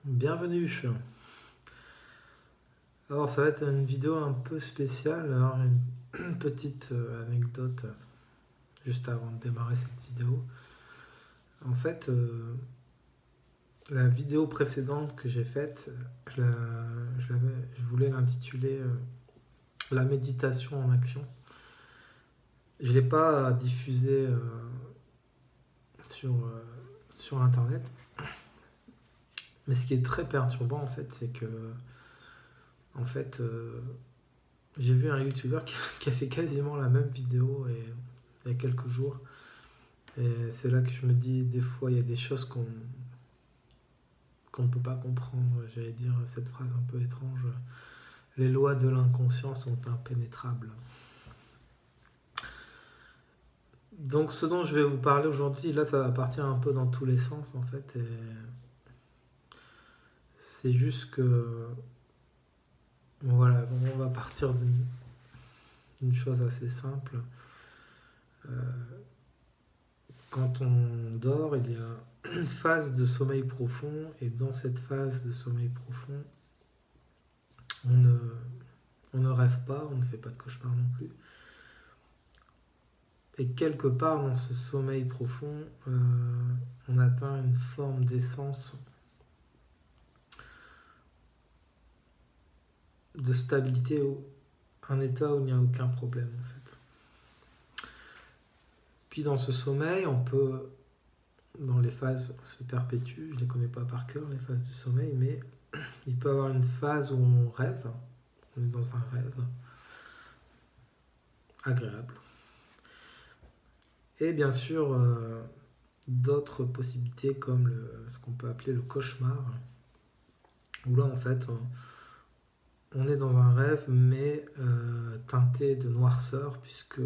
Bienvenue. Alors ça va être une vidéo un peu spéciale. Alors une petite anecdote juste avant de démarrer cette vidéo. En fait, la vidéo précédente que j'ai faite, je voulais l'intituler La méditation en action. Je ne l'ai pas diffusée sur Internet. Mais ce qui est très perturbant en fait, c'est que en fait, j'ai vu un YouTuber qui a fait quasiment la même vidéo il y a quelques jours. Et c'est là que je me dis, des fois, il y a des choses qu'on ne peut pas comprendre. J'allais dire cette phrase un peu étrange. Les lois de l'inconscient sont impénétrables. Donc ce dont je vais vous parler aujourd'hui, là, ça va partir un peu dans tous les sens, en fait. Et c'est juste que, voilà, on va partir d'une chose assez simple. Quand on dort, il y a une phase de sommeil profond, et dans cette phase de sommeil profond, on ne rêve pas, on ne fait pas de cauchemar non plus. Et quelque part dans ce sommeil profond, on atteint une forme d'essence, de stabilité, un état où il n'y a aucun problème en fait. Puis dans ce sommeil, on peut, dans les phases se perpétuent, je ne les connais pas par cœur les phases du sommeil, mais il peut y avoir une phase où on rêve, on est dans un rêve agréable. Et bien sûr, d'autres possibilités comme ce qu'on peut appeler le cauchemar, où là en fait on est dans un rêve mais teinté de noirceur, puisque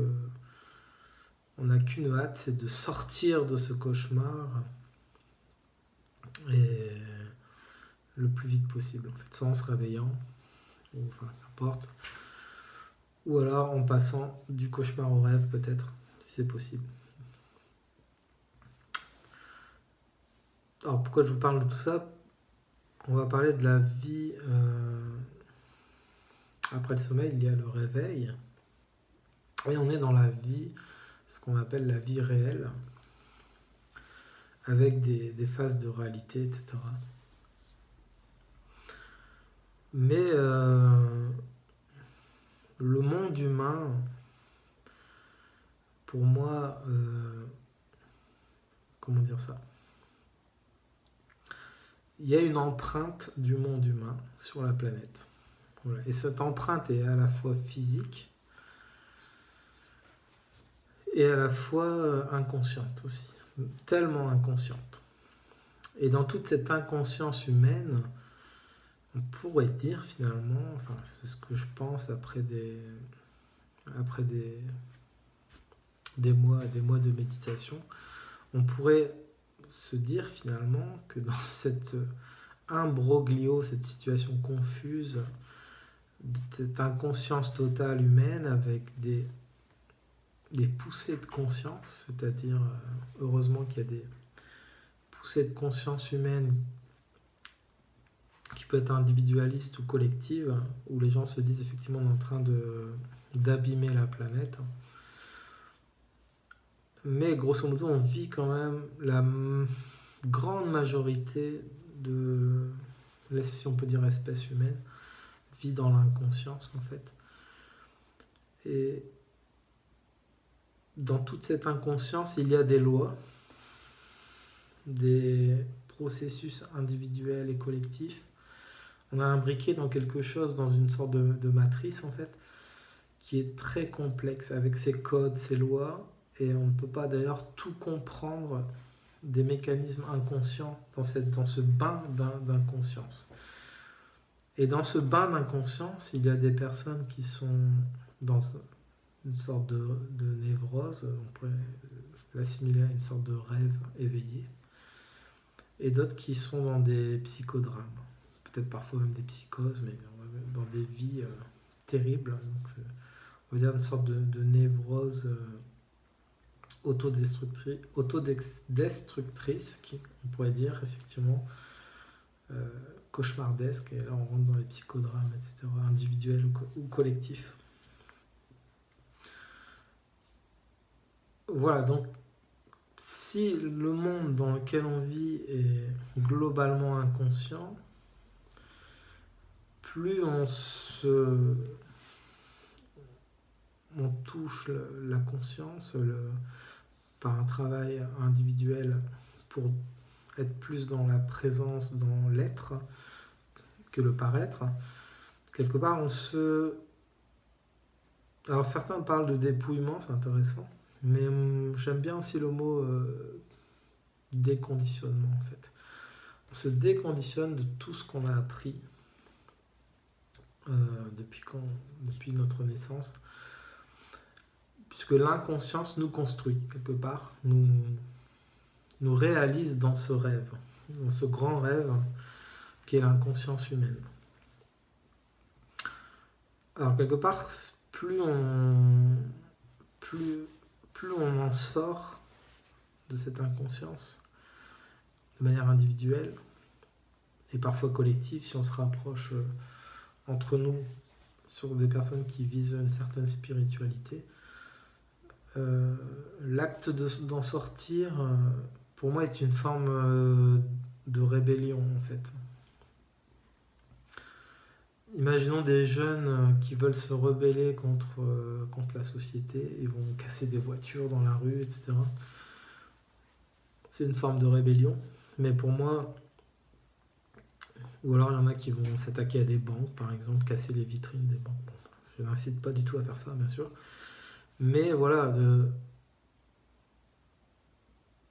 on n'a qu'une hâte, c'est de sortir de ce cauchemar et le plus vite possible en fait, soit en se réveillant, ou enfin n'importe, ou alors en passant du cauchemar au rêve peut-être, si c'est possible. Alors pourquoi je vous parle de tout ça? On va parler de la vie après le sommeil, il y a le réveil, et on est dans la vie, ce qu'on appelle la vie réelle, avec des phases de réalité, etc. Mais le monde humain, pour moi, comment dire ça? Il y a une empreinte du monde humain sur la planète. Voilà. Et cette empreinte est à la fois physique et à la fois inconsciente aussi. Tellement inconsciente. Et dans toute cette inconscience humaine, on pourrait dire finalement, enfin c'est ce que je pense après des mois de méditation, on pourrait se dire finalement que dans cet imbroglio, cette situation confuse, cette inconscience totale humaine avec des poussées de conscience, c'est-à-dire heureusement qu'il y a des poussées de conscience humaine qui peut être individualiste ou collective, où les gens se disent effectivement on est en train d'abîmer la planète. Mais grosso modo, on vit quand même, la grande majorité de, si on peut dire espèce humaine, vit dans l'inconscience en fait. Et dans toute cette inconscience, il y a des lois, des processus individuels et collectifs. On a imbriqué dans quelque chose, dans une sorte de matrice en fait, qui est très complexe avec ses codes, ses lois, et on ne peut pas d'ailleurs tout comprendre des mécanismes inconscients dans ce bain d'inconscience. Et dans ce bain d'inconscience, il y a des personnes qui sont dans une sorte de névrose, on pourrait l'assimiler à une sorte de rêve éveillé, et d'autres qui sont dans des psychodrames, peut-être parfois même des psychoses, mais dans des vies terribles. Donc, on va dire une sorte de névrose autodestructrice, on pourrait dire effectivement, cauchemardesques, et là on rentre dans les psychodrames, etc., individuels ou collectifs. Voilà, donc si le monde dans lequel on vit est globalement inconscient, plus on touche la conscience par un travail individuel pour être plus dans la présence, dans l'être, que le paraître, quelque part Alors certains parlent de dépouillement, c'est intéressant, mais j'aime bien aussi le mot déconditionnement en fait. On se déconditionne de tout ce qu'on a appris depuis notre naissance, puisque l'inconscience nous construit quelque part, nous réalise dans ce rêve, dans ce grand rêve qui est l'inconscience humaine. Alors quelque part, plus on en sort de cette inconscience de manière individuelle et parfois collective, si on se rapproche entre nous sur des personnes qui visent une certaine spiritualité, l'acte d'en sortir, pour moi, est une forme de rébellion en fait. Imaginons des jeunes qui veulent se rebeller contre la société, ils vont casser des voitures dans la rue, etc. C'est une forme de rébellion, mais pour moi, ou alors il y en a qui vont s'attaquer à des banques, par exemple, casser les vitrines des banques. Bon, je n'incite pas du tout à faire ça, bien sûr, mais voilà,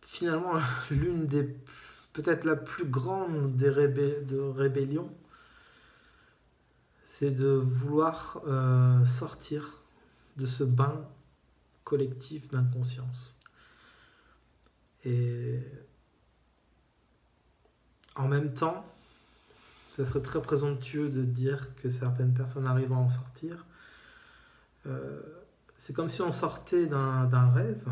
finalement, l'une des, peut-être la plus grande des rébellions, c'est de vouloir sortir de ce bain collectif d'inconscience. Et en même temps, ça serait très présomptueux de dire que certaines personnes arrivent à en sortir. C'est comme si on sortait d'un rêve,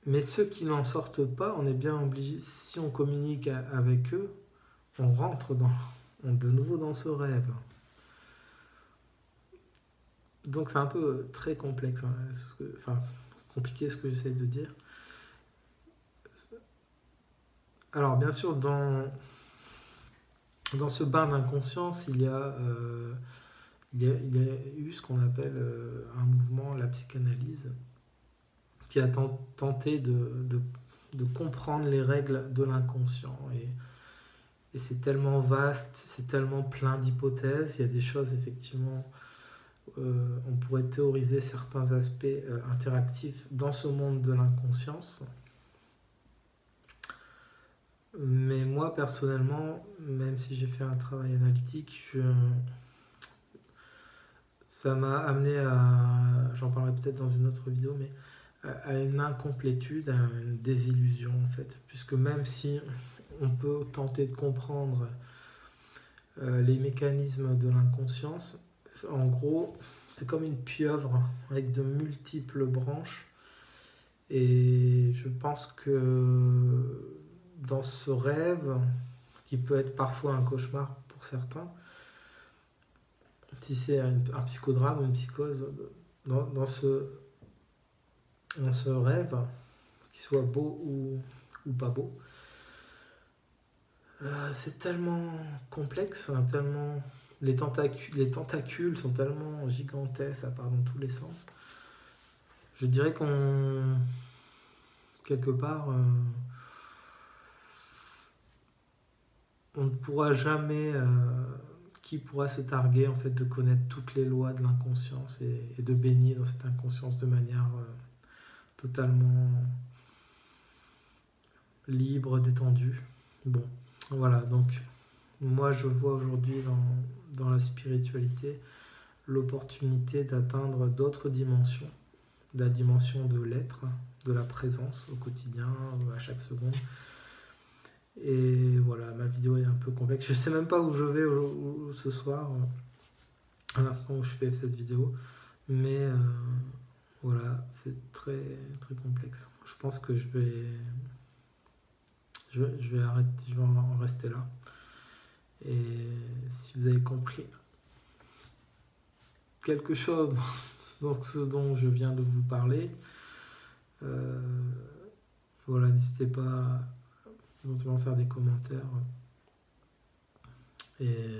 mais ceux qui n'en sortent pas, on est bien obligé, si on communique avec eux, on rentre de nouveau dans ce rêve. Donc c'est un peu très complexe, compliqué ce que j'essaie de dire. Alors bien sûr, dans ce bain d'inconscience, il y a eu ce qu'on appelle un mouvement, la psychanalyse, qui a tenté de comprendre les règles de l'inconscient. Et c'est tellement vaste, c'est tellement plein d'hypothèses, il y a des choses effectivement, on pourrait théoriser certains aspects interactifs dans ce monde de l'inconscience. Mais moi personnellement, même si j'ai fait un travail analytique, ça m'a amené j'en parlerai peut-être dans une autre vidéo, mais à une incomplétude, à une désillusion en fait, puisque même si on peut tenter de comprendre les mécanismes de l'inconscience, en gros, c'est comme une pieuvre avec de multiples branches, et je pense que dans ce rêve, qui peut être parfois un cauchemar pour certains, si c'est un psychodrame ou une psychose, dans ce rêve, qu'il soit beau ou pas beau, c'est tellement complexe, tellement les tentacules sont tellement gigantesques, ça part dans tous les sens. Je dirais quelque part, on ne pourra jamais, qui pourra se targuer en fait de connaître toutes les lois de l'inconscience et de baigner dans cette inconscience de manière totalement libre, détendue. Bon, voilà, donc moi je vois aujourd'hui dans la spiritualité l'opportunité d'atteindre d'autres dimensions, la dimension de l'être, de la présence au quotidien, à chaque seconde. Et voilà, ma vidéo est un peu complexe. Je sais même pas où je vais ce soir, à l'instant où je fais cette vidéo, mais voilà, c'est très très complexe. Je pense que je vais je vais en rester là. Et si vous avez compris quelque chose dans ce dont je viens de vous parler, voilà, n'hésitez pas à éventuellement faire des commentaires. Et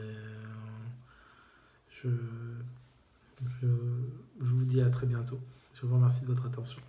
je vous dis à très bientôt. Je vous remercie de votre attention.